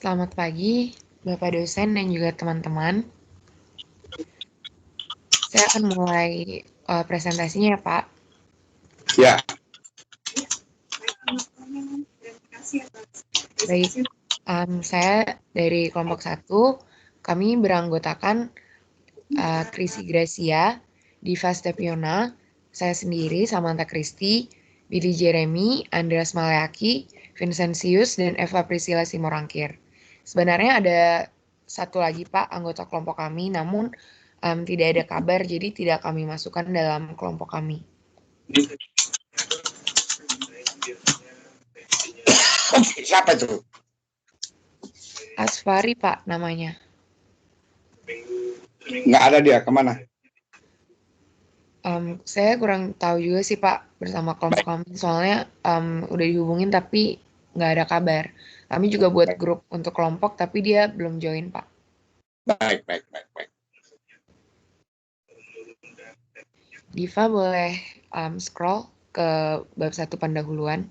Selamat pagi, Bapak dosen dan juga teman-teman. Saya akan mulai presentasinya ya, Pak. Ya. Baik, saya dari kelompok 1, kami beranggotakan Chrissy Gracia, Diva Stepiona, saya sendiri, Samantha Christy, Billy Jeremy, Andreas Maleaki, Vincentius, dan Eva Priscilla Simorangkir. Sebenarnya ada satu lagi Pak, anggota kelompok kami, namun tidak ada kabar, jadi tidak kami masukkan dalam kelompok kami. Siapa itu? Asfari Pak namanya. Nggak ada dia, kemana? Saya kurang tahu juga sih Pak bersama kelompok kami, soalnya udah dihubungin tapi nggak ada kabar. Kami juga buat grup untuk kelompok tapi dia belum join Pak. Baik. Diva boleh scroll ke bab 1 pendahuluan.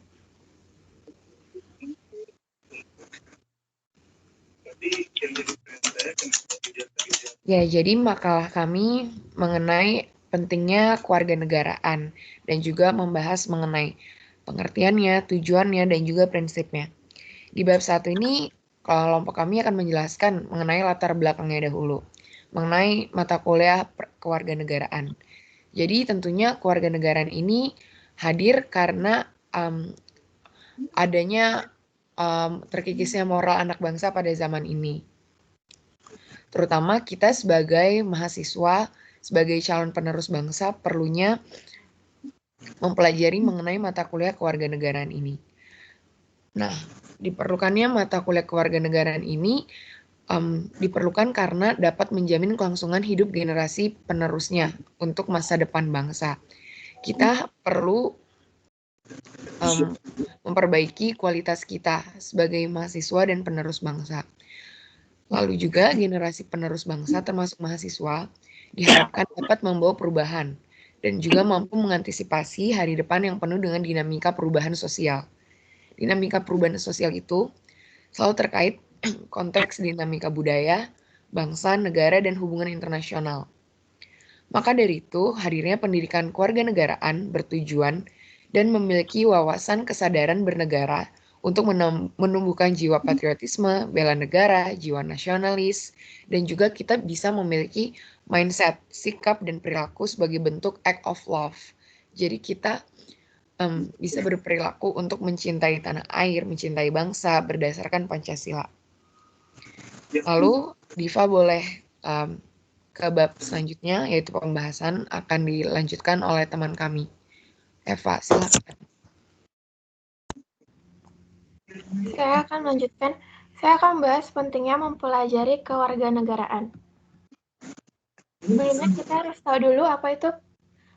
Ya, jadi makalah kami mengenai pentingnya kewarganegaraan dan juga membahas mengenai pengertiannya, tujuannya, dan juga prinsipnya. Di bab 1 ini, kelompok kami akan menjelaskan mengenai latar belakangnya dahulu, mengenai mata kuliah kewarganegaraan. Jadi tentunya kewarganegaraan ini hadir karena adanya terkikisnya moral anak bangsa pada zaman ini. Terutama kita sebagai mahasiswa, sebagai calon penerus bangsa perlunya mempelajari mengenai mata kuliah kewarganegaraan ini. Nah, diperlukannya mata kuliah kewarganegaraan ini diperlukan karena dapat menjamin kelangsungan hidup generasi penerusnya untuk masa depan bangsa. Kita perlu memperbaiki kualitas kita sebagai mahasiswa dan penerus bangsa. Lalu juga generasi penerus bangsa termasuk mahasiswa diharapkan dapat membawa perubahan dan juga mampu mengantisipasi hari depan yang penuh dengan dinamika perubahan sosial. Dinamika perubahan sosial itu selalu terkait konteks dinamika budaya, bangsa, negara, dan hubungan internasional. Maka dari itu, hadirnya pendidikan kewarganegaraan bertujuan dan memiliki wawasan kesadaran bernegara untuk menumbuhkan jiwa patriotisme, bela negara, jiwa nasionalis, dan juga kita bisa memiliki mindset, sikap, dan perilaku sebagai bentuk act of love. Jadi kita bisa berperilaku untuk mencintai tanah air, mencintai bangsa berdasarkan Pancasila. Lalu Diva boleh ke bab selanjutnya, yaitu pembahasan akan dilanjutkan oleh teman kami. Eva, silakan. Saya akan melanjutkan. Saya akan membahas pentingnya mempelajari kewarganegaraan. Sebelumnya kita harus tahu dulu apa itu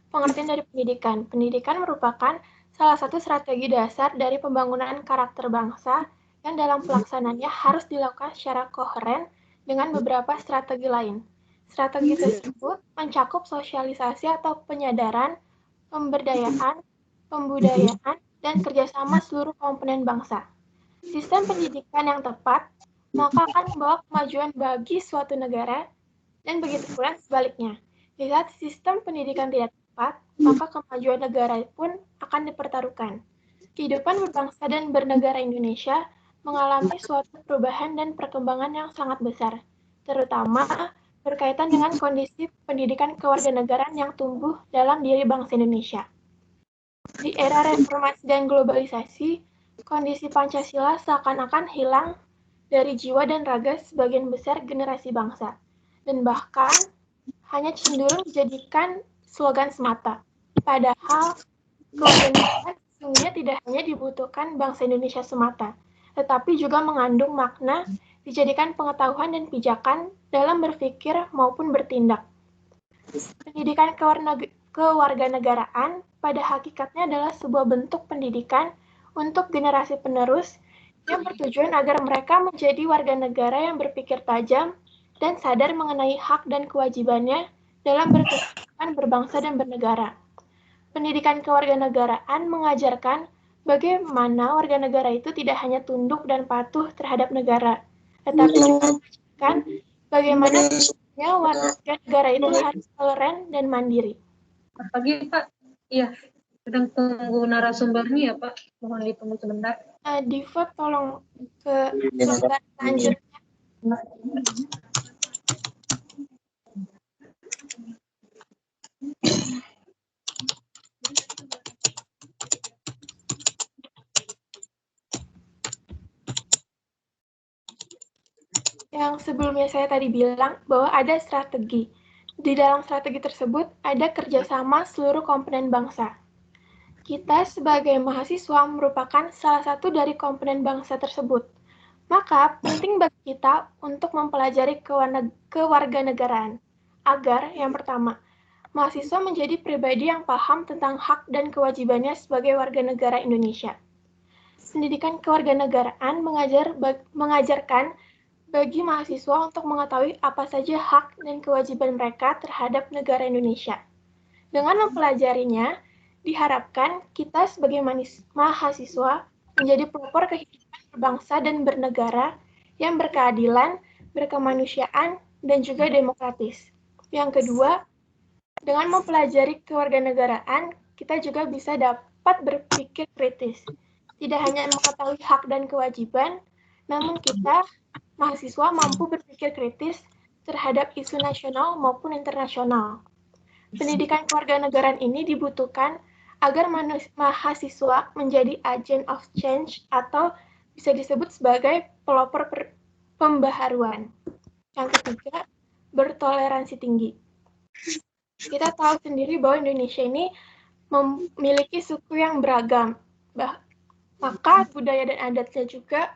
pengertian dari pendidikan. Pendidikan merupakan salah satu strategi dasar dari pembangunan karakter bangsa yang dalam pelaksanaannya harus dilakukan secara koheren dengan beberapa strategi lain. Strategi tersebut mencakup sosialisasi atau penyadaran, pemberdayaan, pembudayaan, dan kerjasama seluruh komponen bangsa. Sistem pendidikan yang tepat maka akan membawa kemajuan bagi suatu negara dan begitu pula sebaliknya. Di saat sistem pendidikan tidak tepat, maka kemajuan negara pun akan dipertaruhkan. Kehidupan berbangsa dan bernegara Indonesia mengalami suatu perubahan dan perkembangan yang sangat besar, terutama berkaitan dengan kondisi pendidikan kewarganegaraan yang tumbuh dalam diri bangsa Indonesia. Di era reformasi dan globalisasi, kondisi Pancasila seakan-akan hilang dari jiwa dan raga sebagian besar generasi bangsa, dan bahkan hanya cenderung dijadikan slogan semata. Padahal kewarganegaraan sesungguhnya tidak hanya dibutuhkan bangsa Indonesia semata, tetapi juga mengandung makna dijadikan pengetahuan dan pijakan dalam berpikir maupun bertindak. Pendidikan kewarganegaraan pada hakikatnya adalah sebuah bentuk pendidikan untuk generasi penerus yang bertujuan agar mereka menjadi warga negara yang berpikir tajam dan sadar mengenai hak dan kewajibannya dalam berkehidupan berbangsa dan bernegara. Pendidikan kewarganegaraan mengajarkan bagaimana warga negara itu tidak hanya tunduk dan patuh terhadap negara, tetapi juga mengajarkan bagaimana warga negara itu harus toleran dan mandiri. Pagi Pak, iya sedang tunggu narasumbernya ya Pak, mohon ditunggu sebentar. Diva tolong ke lembar selanjutnya. Yang sebelumnya saya tadi bilang bahwa ada strategi. Di dalam strategi tersebut ada kerjasama seluruh komponen bangsa. Kita sebagai mahasiswa merupakan salah satu dari komponen bangsa tersebut. Maka penting bagi kita untuk mempelajari kewarganegaraan agar yang pertama, mahasiswa menjadi pribadi yang paham tentang hak dan kewajibannya sebagai warga negara Indonesia. Pendidikan kewarganegaraan mengajarkan bagi mahasiswa untuk mengetahui apa saja hak dan kewajiban mereka terhadap negara Indonesia. Dengan mempelajarinya, diharapkan kita sebagai mahasiswa menjadi pelopor kehidupan berbangsa dan bernegara yang berkeadilan, berkemanusiaan, dan juga demokratis. Yang kedua, dengan mempelajari kewarganegaraan, kita juga bisa dapat berpikir kritis. Tidak hanya mengetahui hak dan kewajiban, namun kita, mahasiswa, mampu berpikir kritis terhadap isu nasional maupun internasional. Pendidikan kewarganegaraan ini dibutuhkan agar mahasiswa menjadi agent of change atau bisa disebut sebagai pelopor pembaharuan. Yang ketiga, bertoleransi tinggi. Kita tahu sendiri bahwa Indonesia ini memiliki suku yang beragam, maka budaya dan adatnya juga